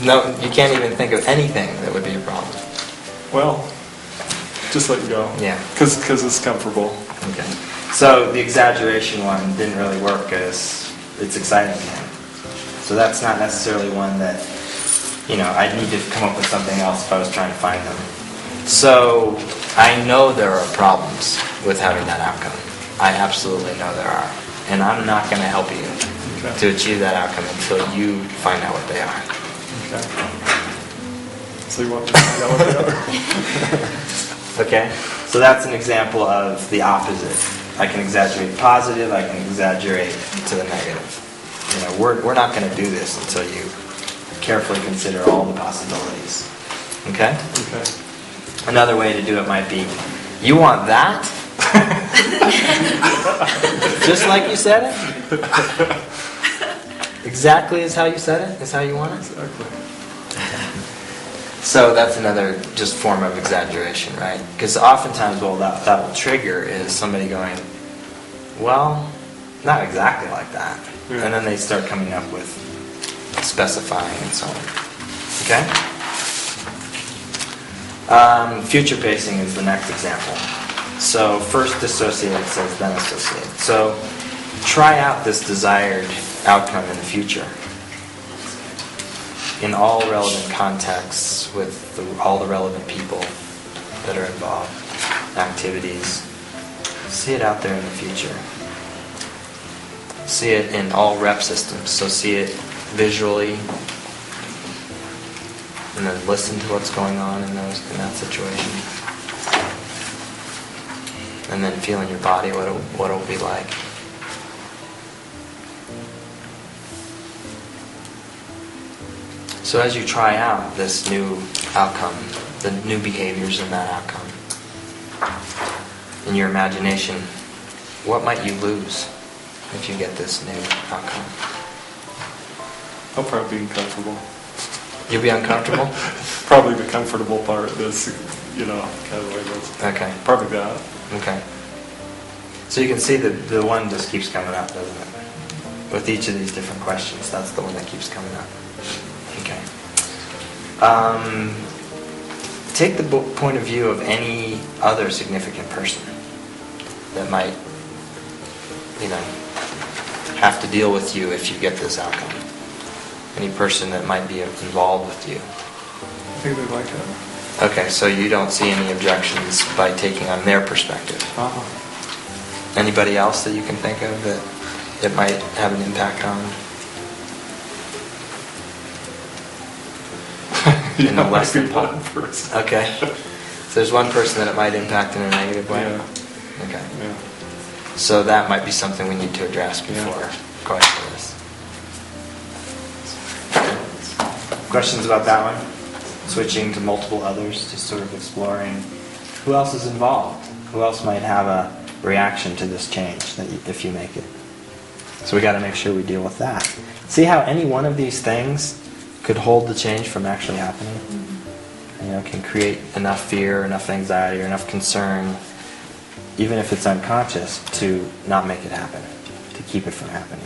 No, you can't even think of anything that would be a problem. Well, just let it go. Yeah. Because it's comfortable. Okay. So the exaggeration one didn't really work because it's exciting to him. So that's not necessarily one that, I'd need to come up with something else if I was trying to find them. So I know there are problems with having that outcome. I absolutely know there are. And I'm not going to help you to achieve that outcome until you find out what they are. Okay. So you want to find out what they are? Okay? So that's an example of the opposite. I can exaggerate positive, I can exaggerate to the negative. We're not going to do this until you carefully consider all the possibilities. Okay? Okay. Another way to do it might be, you want that? Just like you said it? Exactly as how you said it? Is how you want it? Exactly. So that's another just form of exaggeration, right? Because oftentimes what that will trigger is somebody going, well, not exactly like that. Yeah. And then they start coming up with specifying and so on. Okay? Future pacing is the next example. So first dissociate, it says then associate. So try out this desired outcome in the future. In all relevant contexts with all the relevant people that are involved, activities. See it out there in the future. See it in all rep systems. So see it visually, and then listen to what's going on in that situation. And then feel in your body what it'll be like. So as you try out this new outcome, the new behaviors in that outcome, in your imagination, what might you lose if you get this new outcome? I'll probably be uncomfortable. You'll be uncomfortable? Probably the comfortable part is, kind of the way it is. Okay. Probably that. Okay. So you can see that the one just keeps coming up, doesn't it? With each of these different questions, that's the one that keeps coming up. Okay. Take the point of view of any other significant person that might, have to deal with you if you get this outcome. Any person that might be involved with you. I think they'd like it. Okay, so you don't see any objections by taking on their perspective. Uh-huh. Anybody else that you can think of that it might have an impact on? In a less than one person. Okay. So there's one person that it might impact in a negative way? Yeah. Okay. Yeah. So that might be something we need to address before going to this. Questions about that one? Switching to multiple others, just sort of exploring who else is involved? Who else might have a reaction to this change if you make it? So we got to make sure we deal with that. See how any one of these things could hold the change from actually happening? Can create enough fear, enough anxiety, or enough concern, even if it's unconscious, to not make it happen, to keep it from happening.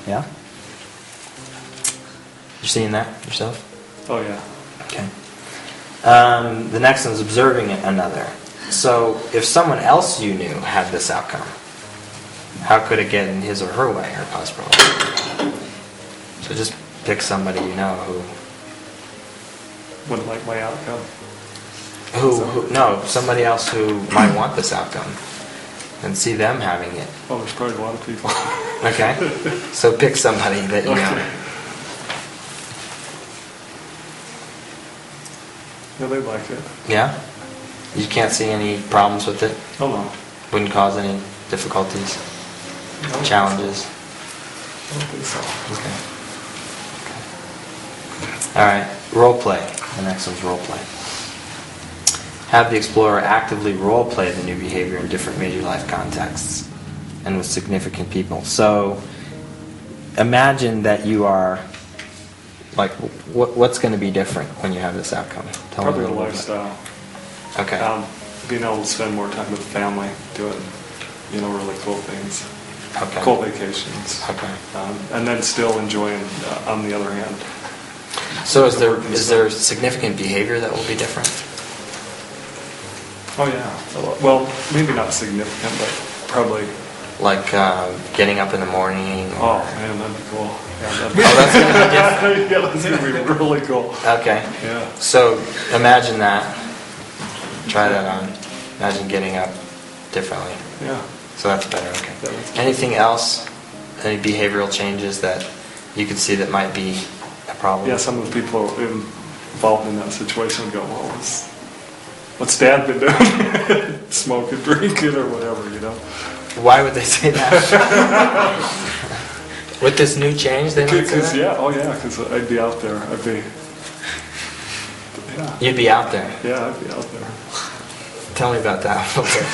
Yeah? You're seeing that yourself? Oh, yeah. Okay. The next one is observing another. So if someone else you knew had this outcome, how could it get in his or her way or cause problems? So just pick somebody you know who Wouldn't like my outcome. No, somebody else who might want this outcome and see them having it. Oh, there's probably a lot of people. Okay. So pick somebody that you know. Yeah, they'd like it. Yeah? You can't see any problems with it? Oh, no. Wouldn't cause any difficulties? No. Challenges? I don't think so. Okay. Alright, role play. The next one's role play. Have the explorer actively role play the new behavior in different major life contexts and with significant people. So imagine that you are, what's going to be different when you have this outcome? Tell me Probably a the little bit. lifestyle. Okay. Being able to spend more time with the family, doing, really cool things. Okay. Cool vacations. Okay. And then still enjoying, on the other hand, So is there significant behavior that will be different? Oh yeah. Well, maybe not significant, but probably. Like getting up in the morning? Oh man, that'd be cool. Yeah, Oh, that's going to be different? yeah, that's going to be really cool. Okay. Yeah. So imagine that. Try that on. Imagine getting up differently. Yeah. So that's better, okay. That's cool. Anything else? Any behavioral changes that you could see that might be a problem? Yeah, some of the people involved in that situation would go, well, what's Dad been doing? Smoking, drinking, or whatever, you know? Why would they say that? With this new change, they might say that? Because I'd be out there. Yeah. You'd be out there. Yeah, I'd be out there. Tell me about that a little bit.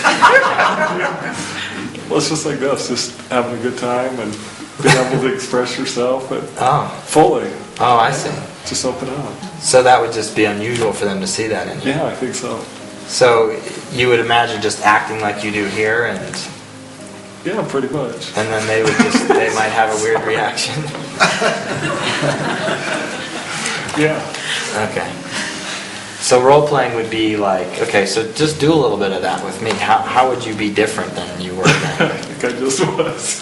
Well, it's just like this, just having a good time and being able to express yourself fully. Oh, I see. Just open up. So that would just be unusual for them to see that in you. Yeah, I think so. So you would imagine just acting like you do here, and Yeah, pretty much. then they might have a weird reaction. Yeah. Okay. So role playing would be like, okay, so just do a little bit of that with me. How would you be different than you were then? I think I just was.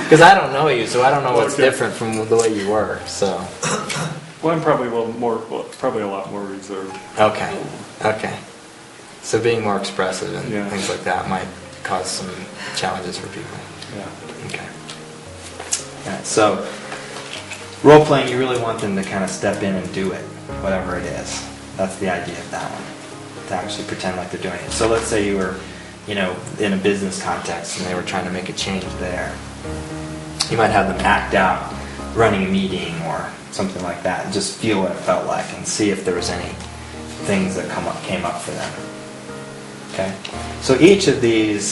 Because I don't know you, so I don't know what's Okay. different from the way you were. So Well, I'm probably probably a lot more reserved. okay. So being more expressive and Yeah. things like that might cause some challenges for people. Yeah. Okay. All right, so role playing, you really want them to kind of step in and do it, whatever it is. That's the idea of that one, to actually pretend like they're doing it. So let's say you were, in a business context and they were trying to make a change there. You might have them act out running a meeting or something like that, and just feel what it felt like and see if there was any things that came up for them. Okay? So each of these,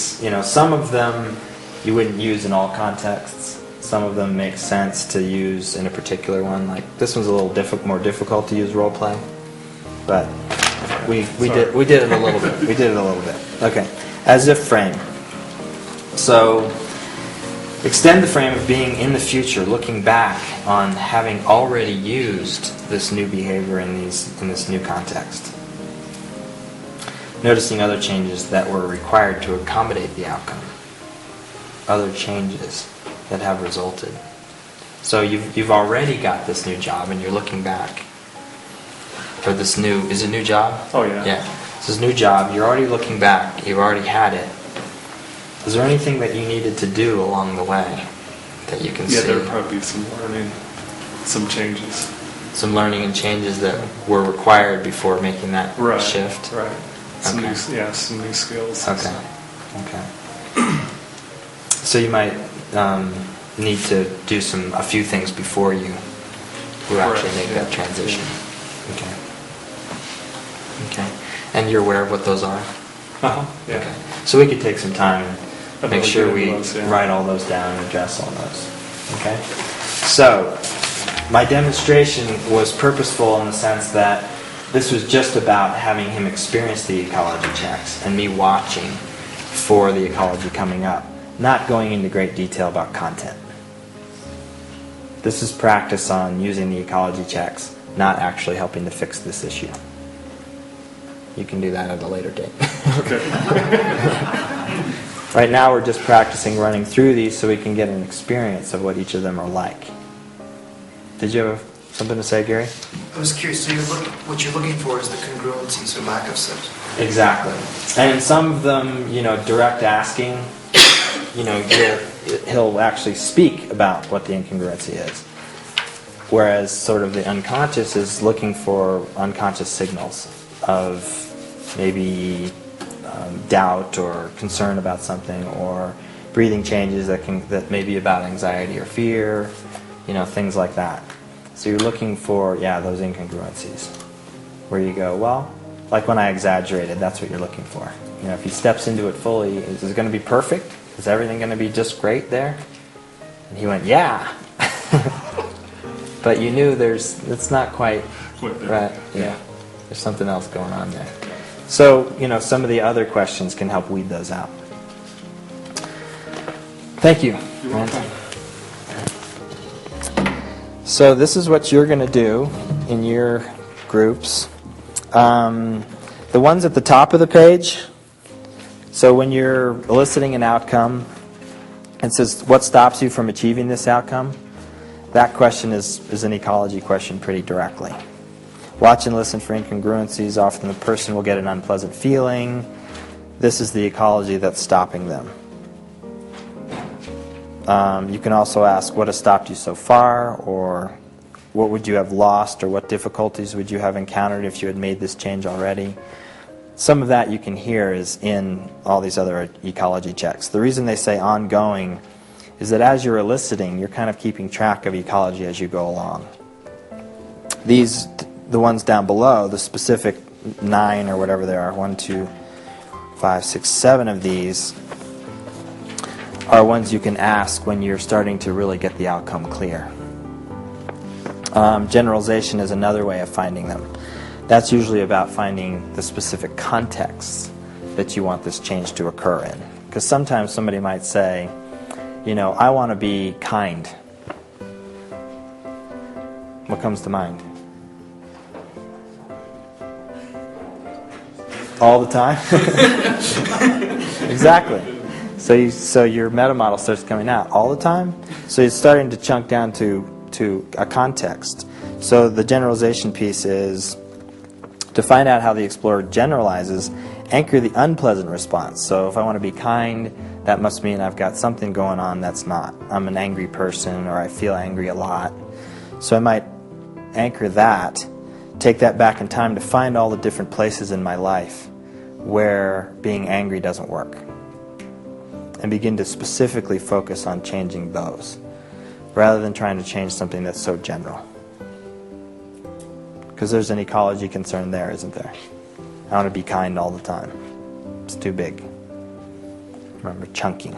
some of them you wouldn't use in all contexts. Some of them make sense to use in a particular one. Like this one's a little more difficult to use role play, but we did it a little bit. We did it a little bit. Okay, as if frame. So extend the frame of being in the future, looking back on having already used this new behavior in this new context. Noticing other changes that were required to accommodate the outcome. Other changes that have resulted. So you've already got this new job and you're looking back. For this is it a new job? Oh yeah. Yeah. This is a new job, you're already looking back, you've already had it. Is there anything that you needed to do along the way that you can see? Yeah, there would probably be some learning, some changes. Some learning and changes that were required before making that shift? Right. Some Okay. some new skills. Okay. So you might need to do a few things before you actually make that transition. Yeah. Okay. And you're aware of what those are? Uh-huh. Yeah. Okay. So we could take some time and make sure we those, yeah. write all those down and address all those. Okay? So, my demonstration was purposeful in the sense that this was just about having him experience the ecology checks and me watching for the ecology coming up, not going into great detail about content. This is practice on using the ecology checks, not actually helping to fix this issue. You can do that at a later date. Okay. Right now we're just practicing running through these so we can get an experience of what each of them are like. Did you have something to say, Gary? I was curious, so what you're looking for is the congruencies or lack of such. Exactly. And in some of them, direct asking, he'll actually speak about what the incongruency is. Whereas sort of the unconscious is looking for unconscious signals of maybe doubt or concern about something, or breathing changes that may be about anxiety or fear, things like that. So you're looking for, those incongruencies, where you go, well, like when I exaggerated, that's what you're looking for. If he steps into it fully, is it going to be perfect? Is everything going to be just great there? And he went, yeah. But you knew it's not quite right. Yeah. There's something else going on there. So, some of the other questions can help weed those out. Thank you. You're welcome. So this is what you're going to do in your groups. The ones at the top of the page, so when you're eliciting an outcome, it says, what stops you from achieving this outcome? That question is an ecology question pretty directly. Watch and listen for incongruencies. Often the person will get an unpleasant feeling. This is the ecology that's stopping them. You can also ask, what has stopped you so far? Or what would you have lost? Or what difficulties would you have encountered if you had made this change already? Some of that you can hear is in all these other ecology checks. The reason they say ongoing is that as you're eliciting, you're kind of keeping track of ecology as you go along. These, the ones down below, the specific 9 or whatever there are, 1, 2, 5, 6, 7 of these are ones you can ask when you're starting to really get the outcome clear. Generalization is another way of finding them. That's usually about finding the specific context that you want this change to occur in. Because sometimes somebody might say, you know, I want to be kind. What comes to mind? All the time? Exactly. So your meta model starts coming out all the time. So it's starting to chunk down to a context. So the generalization piece is to find out how the explorer generalizes, anchor the unpleasant response. So if I want to be kind, that must mean I've got something going on that's not. I'm an angry person, or I feel angry a lot. So I might anchor that, take that back in time to find all the different places in my life where being angry doesn't work, and begin to specifically focus on changing those, rather than trying to change something that's so general. Because there's an ecology concern there, isn't there? I want to be kind all the time. It's too big. Remember, chunking.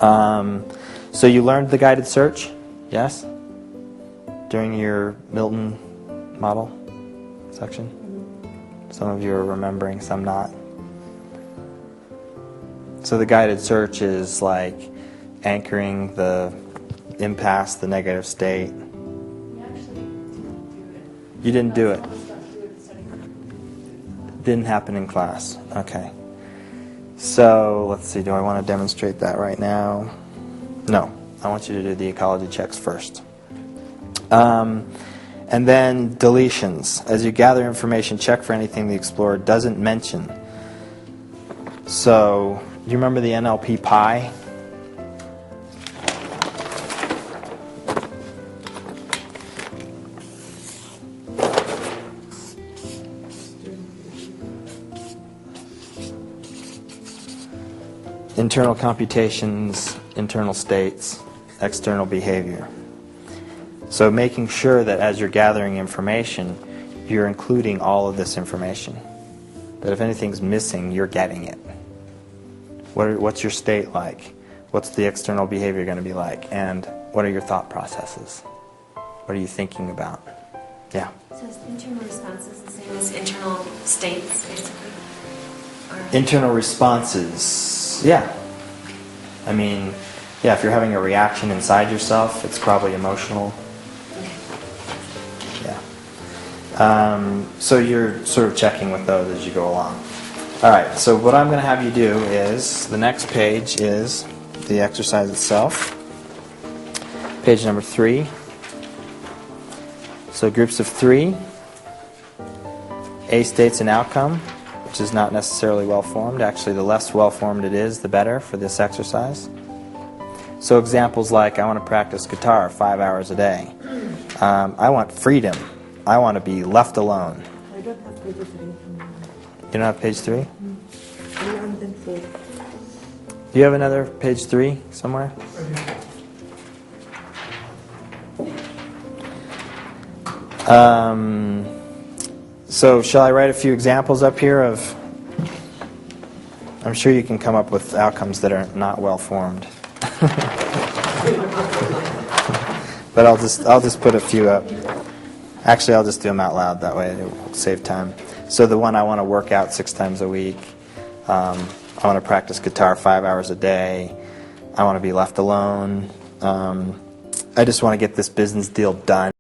So you learned the guided search? Yes? During your Milton model section? Some of you are remembering, some not. So the guided search is like anchoring the impasse, the negative state. You didn't do it. Didn't happen in class. Okay. So let's see, do I want to demonstrate that right now? No. I want you to do the ecology checks first. And then deletions. As you gather information, check for anything the explorer doesn't mention. So, do you remember the NLP pie? Internal computations, internal states, external behavior. So making sure that as you're gathering information, you're including all of this information. That if anything's missing, you're getting it. What's your state like? What's the external behavior going to be like? And what are your thought processes? What are you thinking about? Yeah? So is internal responses the same as internal states, basically? Or? Internal responses, yeah. I mean, yeah, if you're having a reaction inside yourself, it's probably emotional. Yeah. So you're sort of checking with those as you go along. All right, so what I'm going to have you do is, the next page is the exercise itself. Page number 3. So groups of 3. A states an outcome, which is not necessarily well-formed. Actually, the less well-formed it is, the better for this exercise. So examples like, I want to practice guitar 5 hours a day. I want freedom. I want to be left alone. I don't have page 3. You don't have page 3? And then 4. Do you have another page 3 somewhere? So shall I write a few examples up here of... I'm sure you can come up with outcomes that are not well formed. But I'll just put a few up. Actually, I'll just do them out loud. That way it will save time. So the one, I want to work out 6 times a week. I want to practice guitar 5 hours a day. I want to be left alone. I just want to get this business deal done.